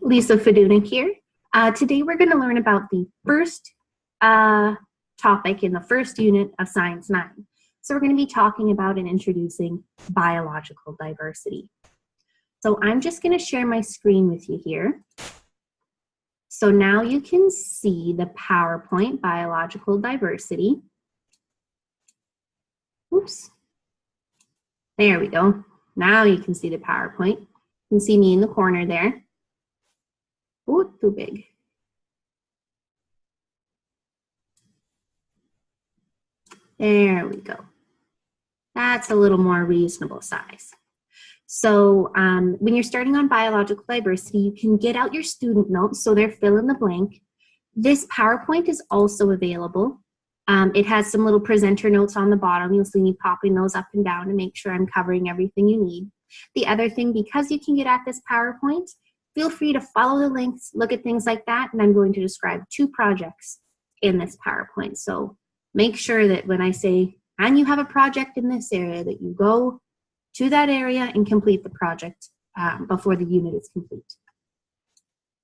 Lisa Fedunik here. Today we're going to learn about the first topic in the first unit of Science 9. So we're going to be talking about and introducing biological diversity. So I'm just going to share my screen with you here. So now you can see the PowerPoint, biological diversity. Oops. There we go. Now you can see the PowerPoint. You can see me in the corner there. Oh, too big. There we go. That's a little more reasonable size. So when you're starting on biological diversity, you can get out your student notes, so they're fill in the blank. This PowerPoint is also available. It has some little presenter notes on the bottom. You'll see me popping those up and down to make sure I'm covering everything you need. The other thing, because you can get at this PowerPoint, feel free to follow the links, look at things like that, and I'm going to describe 2 projects in this PowerPoint. So make sure that when I say, and you have a project in this area, that you go to that area and complete the project before the unit is complete.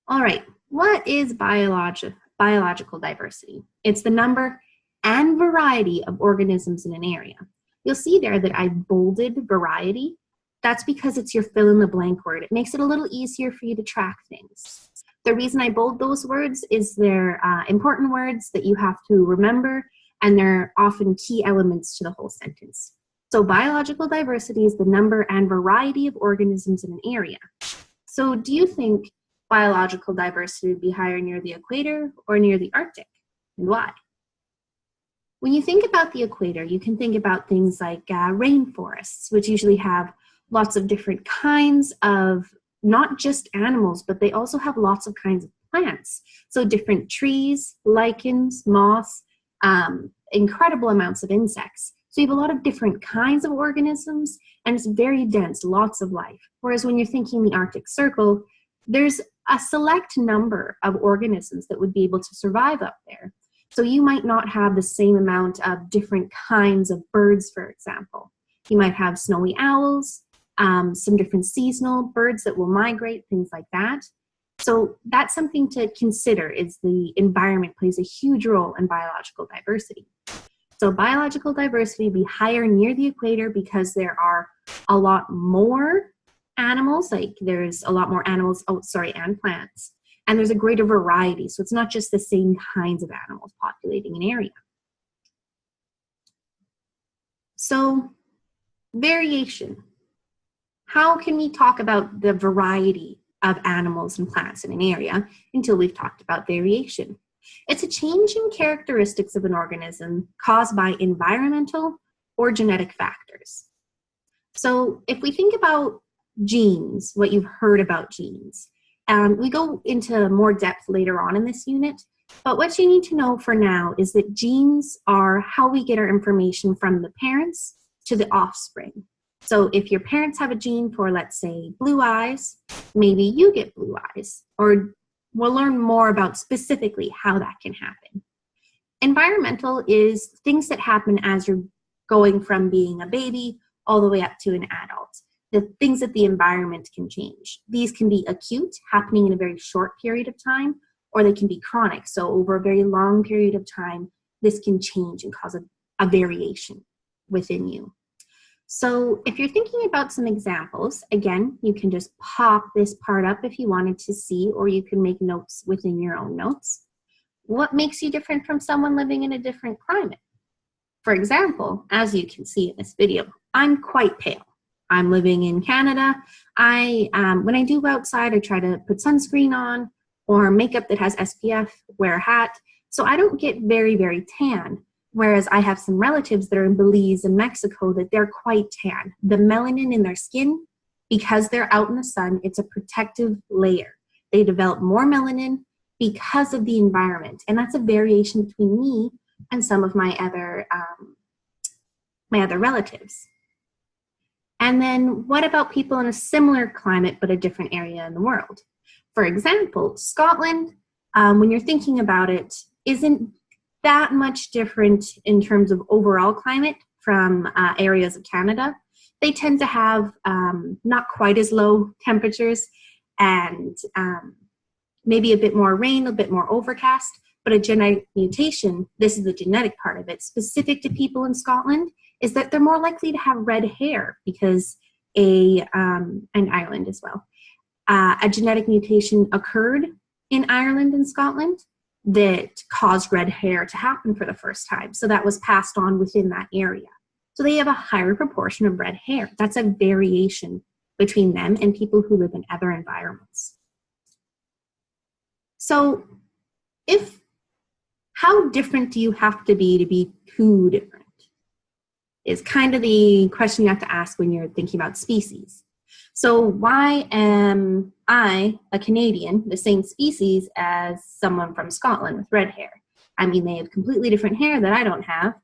All right, what is biological diversity? It's the number and variety of organisms in an area. You'll see there that I bolded variety. That's because it's your fill in the blank word. It makes it a little easier for you to track things. The reason I bold those words is they're important words that you have to remember, and they're often key elements to the whole sentence. So biological diversity is the number and variety of organisms in an area. So do you think biological diversity would be higher near the equator or near the Arctic, and why? When you think about the equator, you can think about things like rainforests, which usually have lots of different kinds of, not just animals, but they also have lots of kinds of plants. So different trees, lichens, moss, incredible amounts of insects. So you have a lot of different kinds of organisms, and it's very dense, lots of life. Whereas when you're thinking the Arctic Circle, there's a select number of organisms that would be able to survive up there. So you might not have the same amount of different kinds of birds, for example. You might have snowy owls, some different seasonal birds that will migrate, things like that. So that's something to consider, is the environment plays a huge role in biological diversity. So biological diversity would be higher near the equator because there are a lot more animals, like there's a lot more animals, and plants. And there's a greater variety, so it's not just the same kinds of animals populating an area. So, variation. How can we talk about the variety of animals and plants in an area until we've talked about variation? It's a change in characteristics of an organism caused by environmental or genetic factors. So, if we think about genes, what you've heard about genes, we go into more depth later on in this unit, but what you need to know for now is that genes are how we get our information from the parents to the offspring. So if your parents have a gene for, let's say, blue eyes, maybe you get blue eyes, or we'll learn more about specifically how that can happen. Environmental is things that happen as you're going from being a baby all the way up to an adult. The things that the environment can change. These can be acute, happening in a very short period of time, or they can be chronic. So over a very long period of time, this can change and cause a variation within you. So if you're thinking about some examples, again, you can just pop this part up if you wanted to see, or you can make notes within your own notes. What makes you different from someone living in a different climate? For example, as you can see in this video, I'm quite pale. I'm living in Canada. When I do go outside, I try to put sunscreen on or makeup that has SPF, wear a hat. So I don't get very, very tan. Whereas I have some relatives that are in Belize and Mexico that they're quite tan. The melanin in their skin, because they're out in the sun, it's a protective layer. They develop more melanin because of the environment. And that's a variation between me and some of my other relatives. And then what about people in a similar climate but a different area in the world? For example, Scotland, when you're thinking about it, isn't that much different in terms of overall climate from areas of Canada. They tend to have not quite as low temperatures, and maybe a bit more rain, a bit more overcast, but a genetic mutation, this is the genetic part of it, specific to people in Scotland, is that they're more likely to have red hair because and Ireland as well. A genetic mutation occurred in Ireland and Scotland that caused red hair to happen for the first time. So that was passed on within that area. So they have a higher proportion of red hair. That's a variation between them and people who live in other environments. So how different do you have to be too different? Is kind of the question you have to ask when you're thinking about species. So why am I, a Canadian, the same species as someone from Scotland with red hair? I mean, they have completely different hair that I don't have.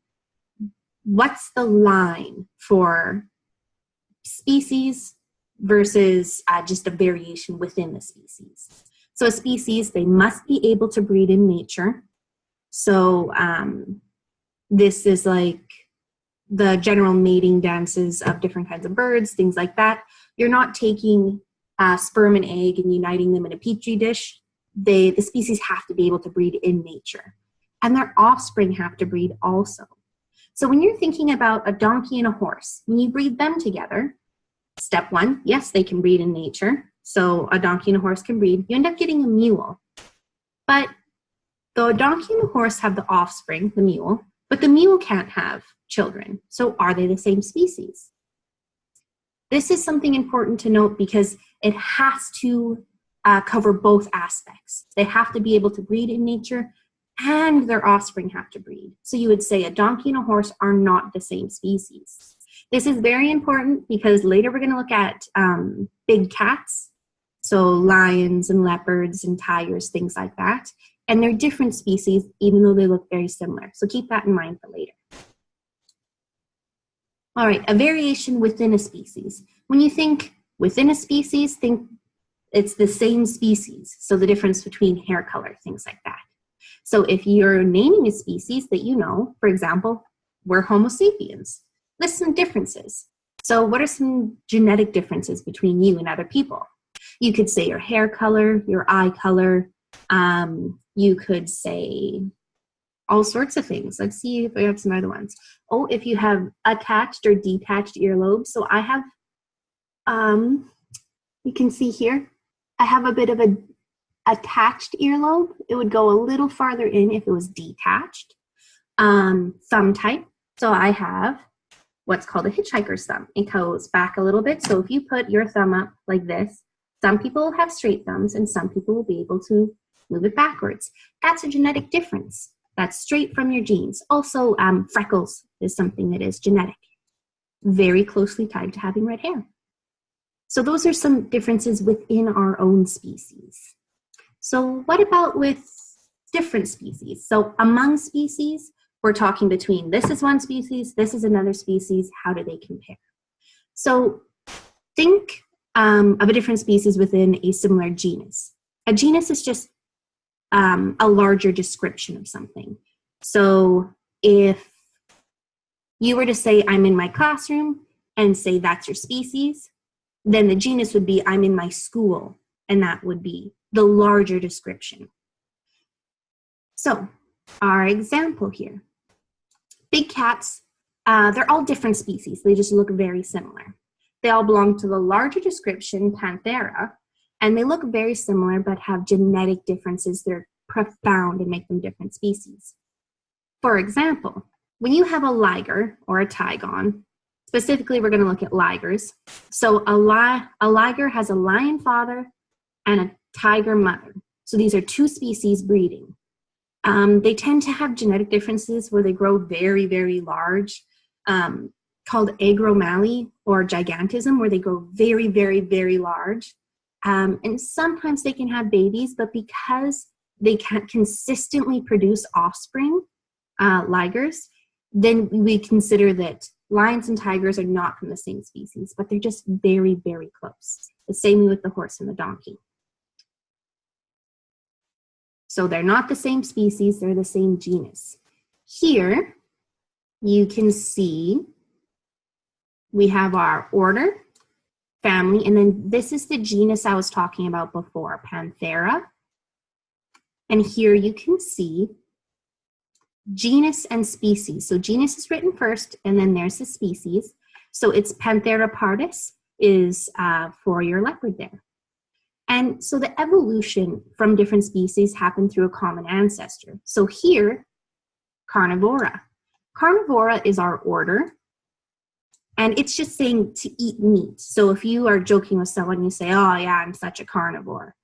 What's the line for species versus just a variation within the species? So a species, they must be able to breed in nature. So this is like the general mating dances of different kinds of birds, things like that. You're not taking sperm and egg and uniting them in a petri dish. The species have to be able to breed in nature. And their offspring have to breed also. So when you're thinking about a donkey and a horse, when you breed them together, step one, yes, they can breed in nature. So a donkey and a horse can breed. You end up getting a mule. But the donkey and the horse have the offspring, the mule, but the mule can't have children. So are they the same species? This is something important to note because it has to cover both aspects. They have to be able to breed in nature and their offspring have to breed. So you would say a donkey and a horse are not the same species. This is very important because later we're going to look at big cats, so lions and leopards and tigers, things like that. And they're different species, even though they look very similar. So keep that in mind for later. All right, a variation within a species. When you think within a species, think it's the same species. So the difference between hair color, things like that. So if you're naming a species that you know, for example, we're Homo sapiens, list some differences. So what are some genetic differences between you and other people? You could say your hair color, your eye color. You could say all sorts of things. Let's see if we have some other ones. Oh, if you have attached or detached earlobes. So I have, you can see here, I have a bit of a attached earlobe. It would go a little farther in if it was detached. Thumb type. So I have what's called a hitchhiker's thumb. It goes back a little bit. So if you put your thumb up like this, some people have straight thumbs and some people will be able to move it backwards. That's a genetic difference. That's straight from your genes. Also, freckles is something that is genetic, very closely tied to having red hair. So those are some differences within our own species. So what about with different species? So among species, we're talking between this is one species, this is another species, how do they compare? So think of a different species within a similar genus. A genus is just a larger description of something. So if you were to say, I'm in my classroom and say that's your species, then the genus would be, I'm in my school, and that would be the larger description. So our example here, big cats, they're all different species. They just look very similar. They all belong to the larger description, Panthera, and they look very similar but have genetic differences that are profound and make them different species. For example, when you have a liger or a tigon, specifically we're going to look at ligers. So a liger has a lion father and a tiger mother. So these are two species breeding. They tend to have genetic differences where they grow very, very large, called agromaly or gigantism, where they grow very, very, very large. And sometimes they can have babies, but because they can't consistently produce offspring, ligers, then we consider that lions and tigers are not from the same species, but they're just very, very close. The same with the horse and the donkey. So they're not the same species, they're the same genus. Here, you can see we have our order, family, and then this is the genus I was talking about before, Panthera. And here you can see genus and species. So genus is written first, and then there's the species. So it's Panthera pardus is for your leopard there. And so the evolution from different species happened through a common ancestor. So here, Carnivora. Carnivora is our order, and it's just saying to eat meat. So if you are joking with someone, you say, oh yeah, I'm such a carnivore.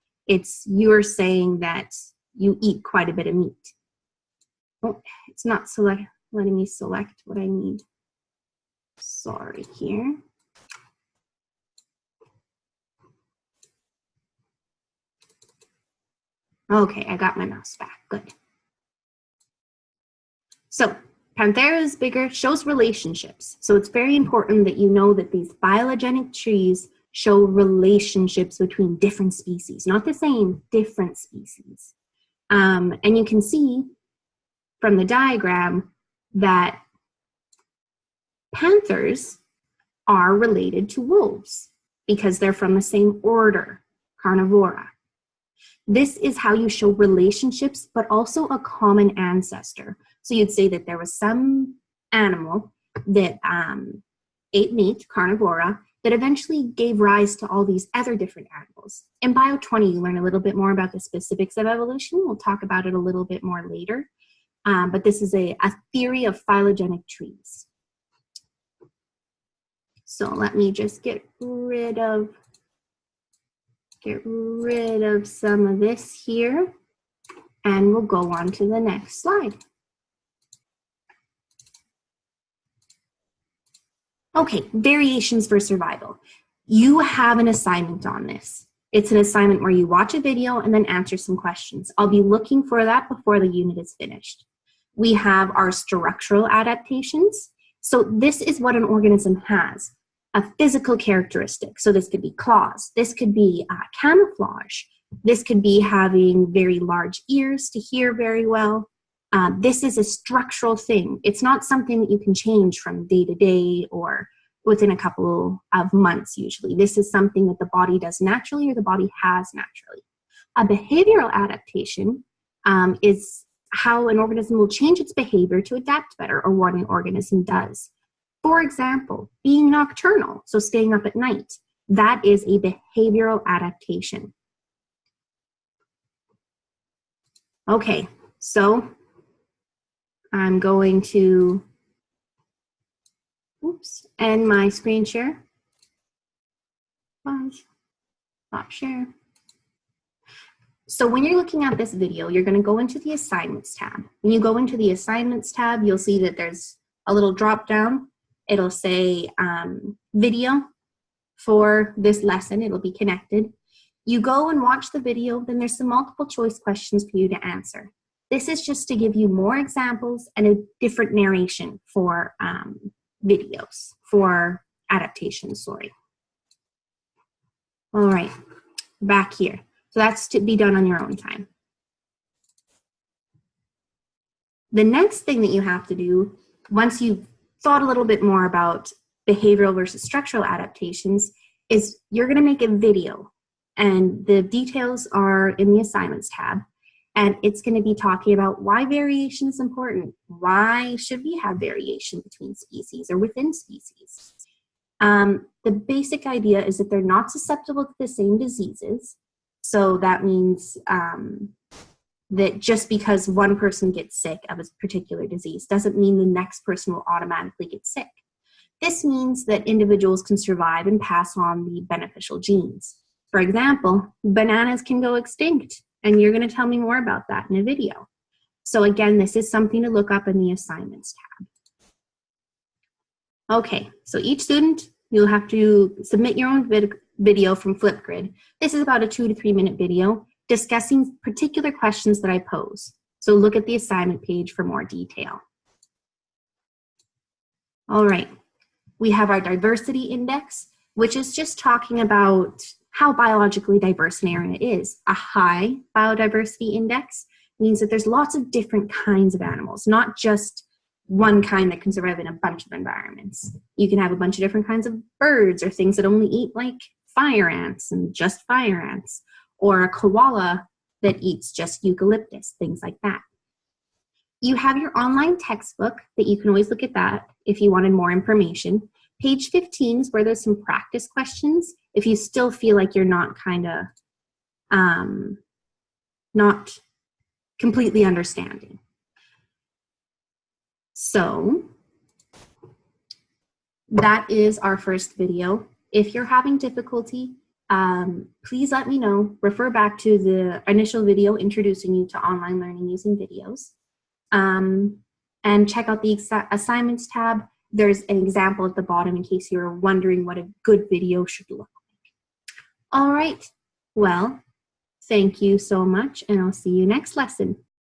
You're saying that you eat quite a bit of meat. Oh, it's not letting me select what I need. Sorry here. Okay, I got my mouse back, good. So Panthera is bigger, shows relationships. So it's very important that you know that these phylogenetic trees show relationships between different species, not the same, different species. And you can see from the diagram that panthers are related to wolves because they're from the same order, Carnivora. This is how you show relationships, but also a common ancestor. So you'd say that there was some animal that ate meat, Carnivora, that eventually gave rise to all these other different animals. In Bio 20, you learn a little bit more about the specifics of evolution. We'll talk about it a little bit more later. But this is a theory of phylogenetic trees. So let me just get rid of some of this here, and we'll go on to the next slide. Okay, variations for survival. You have an assignment on this. It's an assignment where you watch a video and then answer some questions. I'll be looking for that before the unit is finished. We have our structural adaptations. So this is what an organism has. A physical characteristic. So this could be claws. This could be camouflage. This could be having very large ears to hear very well. This is a structural thing. It's not something that you can change from day to day or within a couple of months usually. This is something that the body does naturally or the body has naturally. A behavioral adaptation is how an organism will change its behavior to adapt better or what an organism does. For example, being nocturnal, so staying up at night, that is a behavioral adaptation. Okay, so I'm going to, end my screen share. Stop share. So when you're looking at this video, you're going to go into the assignments tab. When you go into the assignments tab, you'll see that there's a little drop down. It'll say video for this lesson. It'll be connected. You go and watch the video, then there's some multiple choice questions for you to answer. This is just to give you more examples and a different narration for videos, for adaptations, sorry. All right, back here. So that's to be done on your own time. The next thing that you have to do, once you've thought a little bit more about behavioral versus structural adaptations, is you're going to make a video, and the details are in the assignments tab, and it's going to be talking about why variation is important. Why should we have variation between species or within species? The basic idea is that they're not susceptible to the same diseases. So that means that just because one person gets sick of a particular disease doesn't mean the next person will automatically get sick. This means that individuals can survive and pass on the beneficial genes. For example, bananas can go extinct, and you're going to tell me more about that in a video. So again, this is something to look up in the assignments tab. Okay, so each student, you'll have to submit your own video from Flipgrid. This is about a 2 to 3 minute video discussing particular questions that I pose. So look at the assignment page for more detail. All right, we have our diversity index, which is just talking about how biologically diverse an area is. A high biodiversity index means that there's lots of different kinds of animals, not just one kind that can survive in a bunch of environments. You can have a bunch of different kinds of birds or things that only eat like fire ants and just fire ants, or a koala that eats just eucalyptus, things like that. You have your online textbook that you can always look at that if you wanted more information. Page 15 is where there's some practice questions if you still feel like you're not not completely understanding. So that is our first video. If you're having difficulty, please let me know. Refer back to the initial video introducing you to online learning using videos. And check out the assignments tab. There's an example at the bottom in case you're wondering what a good video should look like. All right, well, thank you so much, and I'll see you next lesson.